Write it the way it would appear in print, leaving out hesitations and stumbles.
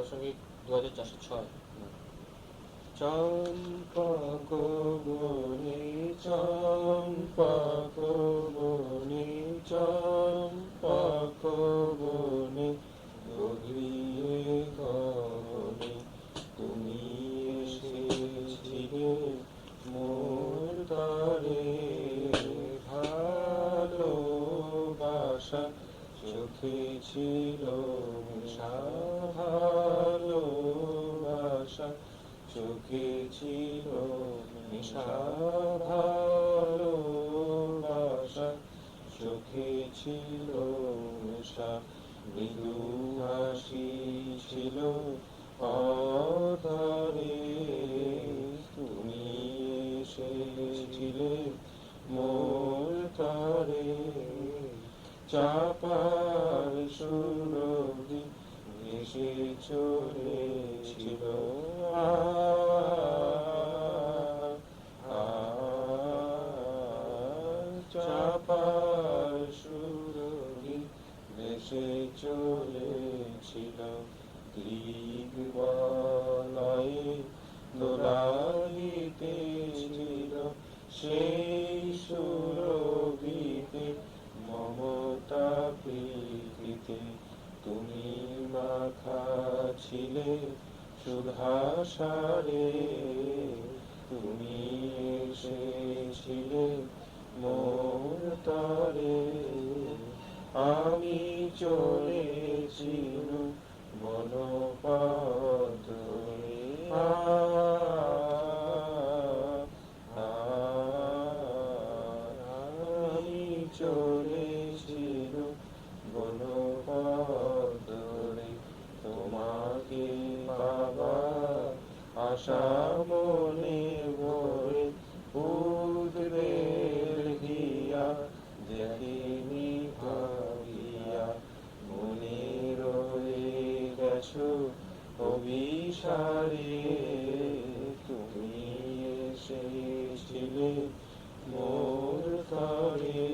দশমিক 2406। চম্পক বনে চম্পক বনে চম্পক বনে গভীরে গহনে তুমি এসেছিলে মোর তরে। ভালোবাসা চোখে ছিল নেশা, ভালোবাসা চোখে ছিল নেশা, ভালোবাসা চোখে ছিল নেশা। মৃদু হাসি ছিল অধরে, তুমি এসেছিলে মোর তরে। চাপার সুরভি ভেসে চলেছিল চাপার সুরভি ভেসে চলেছিল। দিগবলয়ে দোলাইতেছিল সেই সুরভিতে মমতা প্রীতিতে। তুমি মাখা ছিলে সুধাসারে, তুমি এসেছিলে মোর তরে। আমি চলেছিলুম বনপথ ধরে, আমি চলেছিলুম বনপথ ধরে। তোমাকে পাবার আশা মনে ভরে উদ্বেগ হিয়া দেখিনি ভাবিয়া। মনে রয়ে গেছো অভিসারে, তুমি এসেছিলে মোর তরে।